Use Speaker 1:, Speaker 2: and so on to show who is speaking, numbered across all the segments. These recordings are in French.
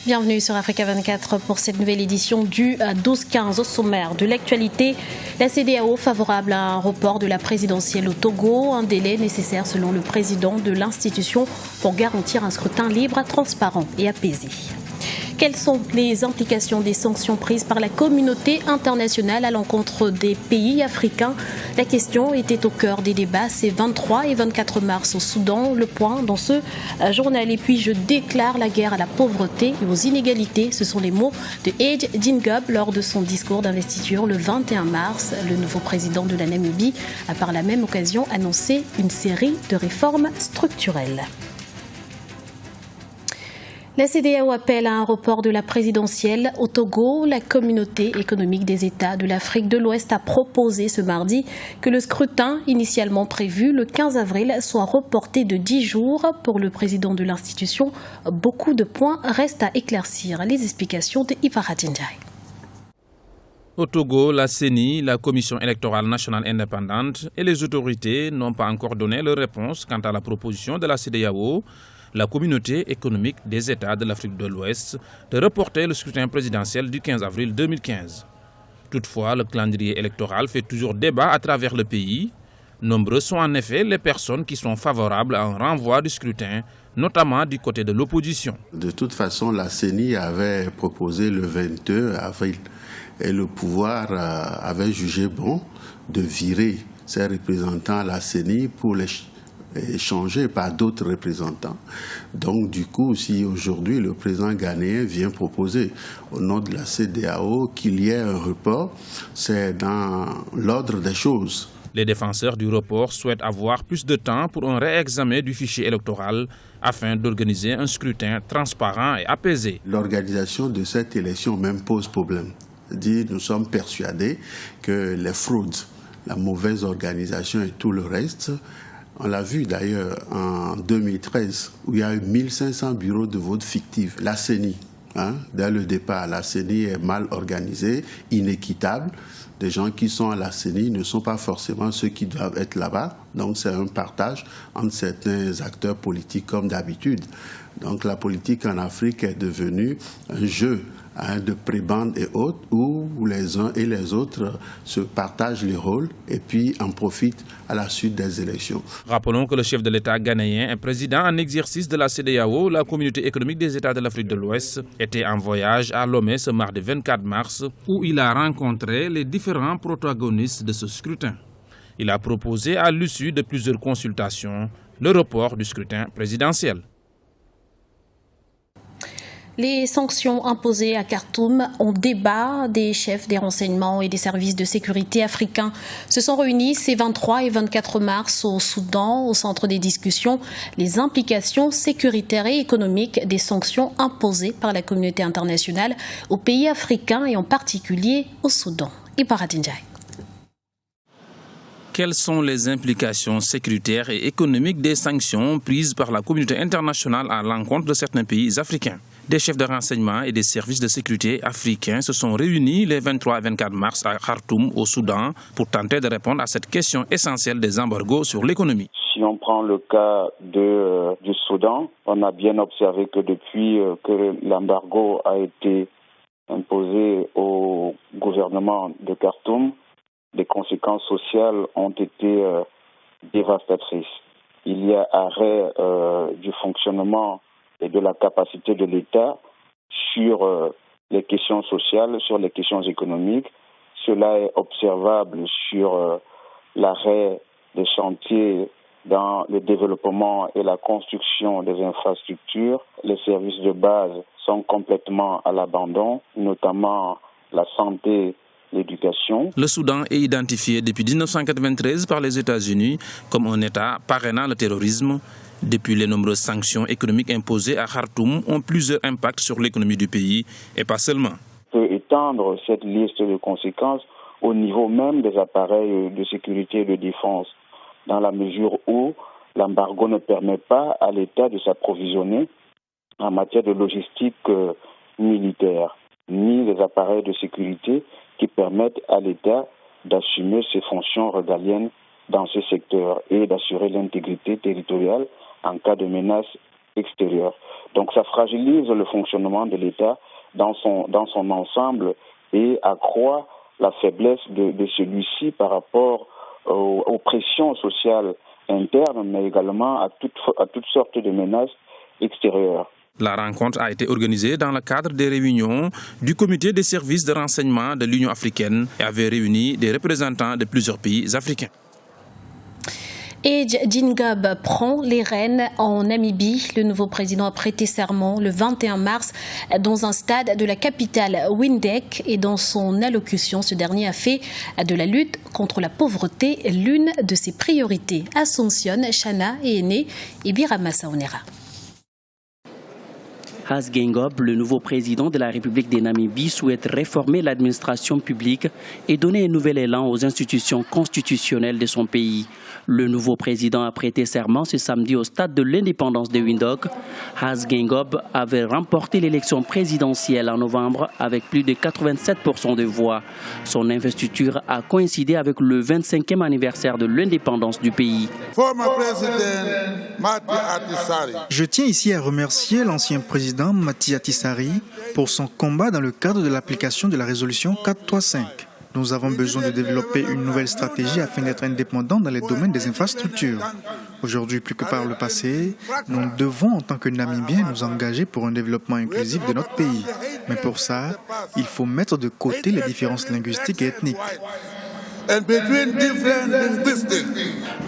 Speaker 1: Bienvenue sur Africa 24 pour cette nouvelle édition du 12-15 au sommaire de l'actualité. La CEDEAO favorable à un report de la présidentielle au Togo, un délai nécessaire selon le président de l'institution pour garantir un scrutin libre, transparent et apaisé. Quelles sont les implications des sanctions prises par la communauté internationale à l'encontre des pays africains? La question était au cœur des débats ces 23 et 24 mars au Soudan. Le point dans ce journal. Et puis, je déclare la guerre à la pauvreté et aux inégalités. Ce sont les mots de Age Dingob lors de son discours d'investiture le 21 mars. Le nouveau président de la Namibie a par la même occasion annoncé une série de réformes structurelles. La CEDEAO appelle à un report de la présidentielle au Togo. La communauté économique des États de l'Afrique de l'Ouest a proposé ce mardi que le scrutin initialement prévu le 15 avril soit reporté de 10 jours. Pour le président de l'institution, beaucoup de points restent à éclaircir. Les explications de Ipara Djindjaï.
Speaker 2: Au Togo, la CENI, la Commission électorale nationale indépendante et les autorités n'ont pas encore donné leur réponse quant à la proposition de la CEDEAO, la communauté économique des États de l'Afrique de l'Ouest, de reporter le scrutin présidentiel du 15 avril 2015. Toutefois, le calendrier électoral fait toujours débat à travers le pays. Nombreux sont en effet les personnes qui sont favorables à un renvoi du scrutin, notamment du côté de l'opposition.
Speaker 3: De toute façon, la CENI avait proposé le 22 avril et le pouvoir avait jugé bon de virer ses représentants à la CENI pour les échangés par d'autres représentants. Donc du coup, si aujourd'hui le président ghanéen vient proposer au nom de la CEDEAO qu'il y ait un report, c'est dans l'ordre des choses.
Speaker 2: Les défenseurs du report souhaitent avoir plus de temps pour un réexamen du fichier électoral afin d'organiser un scrutin transparent et apaisé.
Speaker 3: L'organisation de cette élection même pose problème. Nous sommes persuadés que les fraudes, la mauvaise organisation et tout le reste. On l'a vu d'ailleurs en 2013 où il y a eu 1500 bureaux de vote fictifs. La CENI, dès le départ, la CENI est mal organisée, inéquitable. Les gens qui sont à la CENI ne sont pas forcément ceux qui doivent être là-bas. Donc c'est un partage entre certains acteurs politiques comme d'habitude. Donc la politique en Afrique est devenue un jeu de prébendes et autres où les uns et les autres se partagent les rôles et puis en profitent à la suite des élections.
Speaker 2: Rappelons que le chef de l'État ghanéen et président en exercice de la CEDEAO, la communauté économique des États de l'Afrique de l'Ouest, était en voyage à Lomé ce mardi 24 mars où il a rencontré les différents protagonistes de ce scrutin. Il a proposé à l'issue de plusieurs consultations le report du scrutin présidentiel.
Speaker 1: Les sanctions imposées à Khartoum ont débat. Des chefs des renseignements et des services de sécurité africains se sont réunis ces 23 et 24 mars au Soudan, au centre des discussions, les implications sécuritaires et économiques des sanctions imposées par la communauté internationale aux pays africains et en particulier au Soudan. Ipara Djindjaï.
Speaker 2: Quelles sont les implications sécuritaires et économiques des sanctions prises par la communauté internationale à l'encontre de certains pays africains? Des chefs de renseignement et des services de sécurité africains se sont réunis les 23 et 24 mars à Khartoum, au Soudan, pour tenter de répondre à cette question essentielle des embargos sur l'économie.
Speaker 4: Si on prend le cas du Soudan, on a bien observé que depuis que l'embargo a été imposé au gouvernement de Khartoum, les conséquences sociales ont été dévastatrices. Il y a arrêt du fonctionnement et de la capacité de l'État sur les questions sociales, sur les questions économiques. Cela est observable sur l'arrêt des chantiers dans le développement et la construction des infrastructures. Les services de base sont complètement à l'abandon, notamment la santé, l'éducation.
Speaker 2: Le Soudan est identifié depuis 1993 par les États-Unis comme un État parrainant le terrorisme. Depuis, les nombreuses sanctions économiques imposées à Khartoum ont plusieurs impacts sur l'économie du pays et pas seulement.
Speaker 4: On peut étendre cette liste de conséquences au niveau même des appareils de sécurité et de défense, dans la mesure où l'embargo ne permet pas à l'État de s'approvisionner en matière de logistique militaire, ni les appareils de sécurité qui permettent à l'État d'assumer ses fonctions régaliennes dans ce secteur et d'assurer l'intégrité territoriale en cas de menace extérieure. Donc ça fragilise le fonctionnement de l'État dans son ensemble et accroît la faiblesse de celui-ci par rapport aux pressions sociales internes, mais également à toutes sortes de menaces extérieures.
Speaker 2: La rencontre a été organisée dans le cadre des réunions du comité des services de renseignement de l'Union africaine et avait réuni des représentants de plusieurs pays africains.
Speaker 1: Et Geingob prend les rênes en Namibie. Le nouveau président a prêté serment le 21 mars dans un stade de la capitale Windhoek. Et dans son allocution, ce dernier a fait de la lutte contre la pauvreté l'une de ses priorités. Assomption, Chana et Aîné et Birama Saonera.
Speaker 5: Has Geingob, le nouveau président de la République de Namibie, souhaite réformer l'administration publique et donner un nouvel élan aux institutions constitutionnelles de son pays. Le nouveau président a prêté serment ce samedi au stade de l'indépendance de Windhoek. Has Geingob avait remporté l'élection présidentielle en novembre avec plus de 87% de voix. Son investiture a coïncidé avec le 25e anniversaire de l'indépendance du pays.
Speaker 6: Je tiens ici à remercier l'ancien président Mati Ahtisaari pour son combat dans le cadre de l'application de la résolution 435. Nous avons besoin de développer une nouvelle stratégie afin d'être indépendants dans les domaines des infrastructures. Aujourd'hui, plus que par le passé, nous devons en tant que Namibiens nous engager pour un développement inclusif de notre pays. Mais pour ça, il faut mettre de côté les différences linguistiques et ethniques.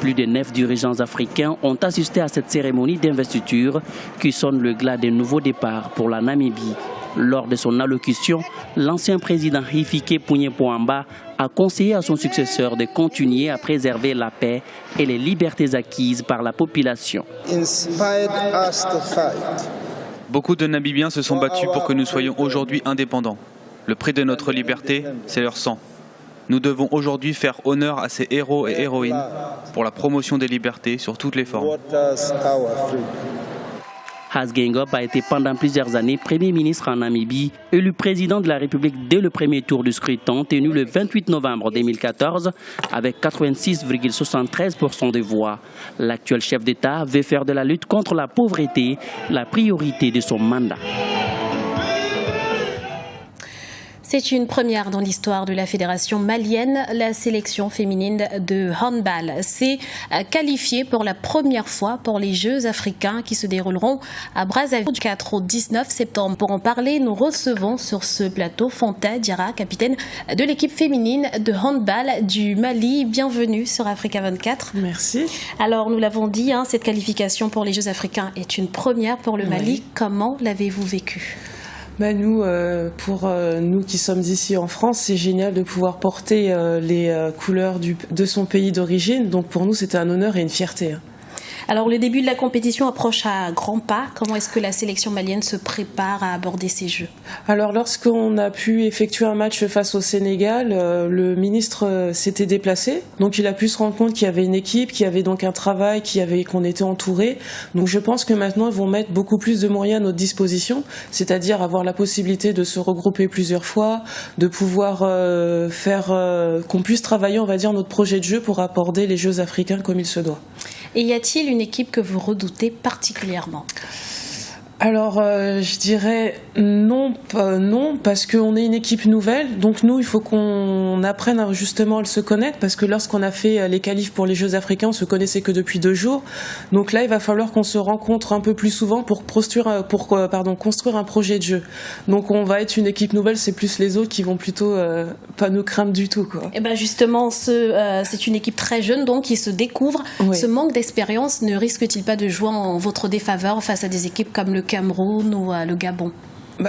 Speaker 5: Plus de 9 dirigeants africains ont assisté à cette cérémonie d'investiture qui sonne le glas d'un nouveau départ pour la Namibie. Lors de son allocution, l'ancien président Hifikepunye Pohamba a conseillé à son successeur de continuer à préserver la paix et les libertés acquises par la population.
Speaker 7: Beaucoup de Namibiens se sont battus pour que nous soyons aujourd'hui indépendants. Le prix de notre liberté, c'est leur sang. Nous devons aujourd'hui faire honneur à ces héros et héroïnes pour la promotion des libertés sur toutes les formes.
Speaker 5: Has Geingob a été pendant plusieurs années Premier ministre en Namibie, élu président de la République dès le premier tour du scrutin tenu le 28 novembre 2014 avec 86,73% des voix. L'actuel chef d'État veut faire de la lutte contre la pauvreté la priorité de son mandat.
Speaker 1: C'est une première dans l'histoire de la fédération malienne. La sélection féminine de handball s'est qualifiée pour la première fois pour les Jeux africains qui se dérouleront à Brazzaville du 4 au 19 septembre. Pour en parler, nous recevons sur ce plateau Fanta Diarra, capitaine de l'équipe féminine de handball du Mali. Bienvenue sur Africa 24.
Speaker 8: Merci.
Speaker 1: Alors, nous l'avons dit, cette qualification pour les Jeux africains est une première pour le Mali. Comment l'avez-vous vécu ?
Speaker 8: Pour nous qui sommes ici en France, c'est génial de pouvoir porter les couleurs de son pays d'origine. Donc pour nous, c'était un honneur et une fierté.
Speaker 1: Alors le début de la compétition approche à grands pas. Comment est-ce que la sélection malienne se prépare à aborder ces Jeux ?
Speaker 8: Alors lorsqu'on a pu effectuer un match face au Sénégal, le ministre s'était déplacé. Donc il a pu se rendre compte qu'il y avait une équipe, qu'il y avait donc un travail, qu'on était entouré. Donc je pense que maintenant ils vont mettre beaucoup plus de moyens à notre disposition, c'est-à-dire avoir la possibilité de se regrouper plusieurs fois, de pouvoir qu'on puisse travailler, on va dire, notre projet de jeu pour aborder les Jeux africains comme il se doit.
Speaker 1: Et y a-t-il une équipe que vous redoutez particulièrement ?
Speaker 8: Alors, je dirais non, parce qu'on est une équipe nouvelle. Donc nous, il faut qu'on apprenne justement à se connaître, parce que lorsqu'on a fait les qualifs pour les Jeux africains, on se connaissait que depuis 2 jours. Donc là, il va falloir qu'on se rencontre un peu plus souvent pour construire un projet de jeu. Donc on va être une équipe nouvelle, c'est plus les autres qui vont plutôt pas nous craindre du tout, quoi.
Speaker 1: Et ben justement, c'est une équipe très jeune, donc qui se découvre. Oui. Ce manque d'expérience ne risque-t-il pas de jouer en votre défaveur face à des équipes comme le Cameroun ou le Gabon ?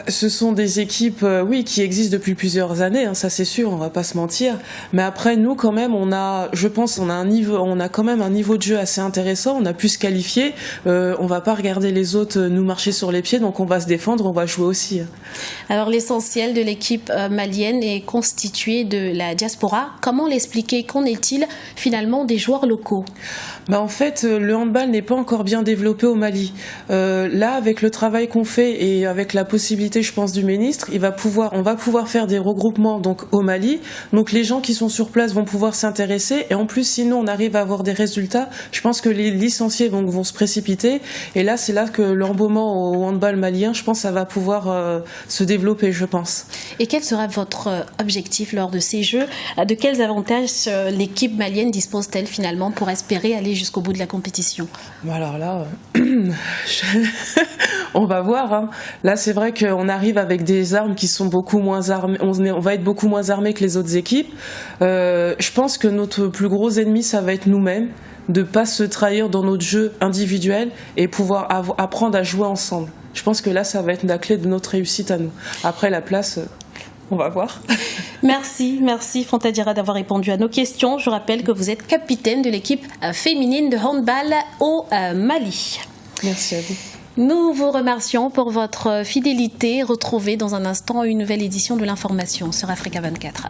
Speaker 8: Ce sont des équipes, qui existent depuis plusieurs années, ça c'est sûr, on va pas se mentir. Mais après, nous quand même, on a quand même un niveau de jeu assez intéressant. On a pu se qualifier. On va pas regarder les autres nous marcher sur les pieds, donc on va se défendre, on va jouer aussi.
Speaker 1: Alors l'essentiel de l'équipe malienne est constitué de la diaspora. Comment l'expliquer ? Qu'en est-il finalement des joueurs locaux ?
Speaker 8: En fait, le handball n'est pas encore bien développé au Mali. Là, avec le travail qu'on fait et avec la possibilité possibilité, je pense, du ministre. On va pouvoir faire des regroupements donc au Mali. Donc les gens qui sont sur place vont pouvoir s'intéresser. Et en plus, sinon on arrive à avoir des résultats, je pense que les licenciés vont se précipiter. Et là, c'est là que l'embaumement au handball malien, je pense, ça va pouvoir se développer, je pense.
Speaker 1: Et quel sera votre objectif lors de ces Jeux? De quels avantages l'équipe malienne dispose-t-elle finalement pour espérer aller jusqu'au bout de la compétition?
Speaker 8: Alors là, on va voir. Hein. Là, c'est vrai qu'on arrive avec des armes qui sont beaucoup moins armées. On va être beaucoup moins armés que les autres équipes. Je pense que notre plus gros ennemi, ça va être nous-mêmes, de ne pas se trahir dans notre jeu individuel et pouvoir apprendre à jouer ensemble. Je pense que là, ça va être la clé de notre réussite à nous. Après, la place... on va voir.
Speaker 1: Merci Fanta Diarra d'avoir répondu à nos questions. Je rappelle que vous êtes capitaine de l'équipe féminine de handball au Mali.
Speaker 8: Merci à vous.
Speaker 1: Nous vous remercions pour votre fidélité. Retrouvez dans un instant une nouvelle édition de l'information sur Africa 24.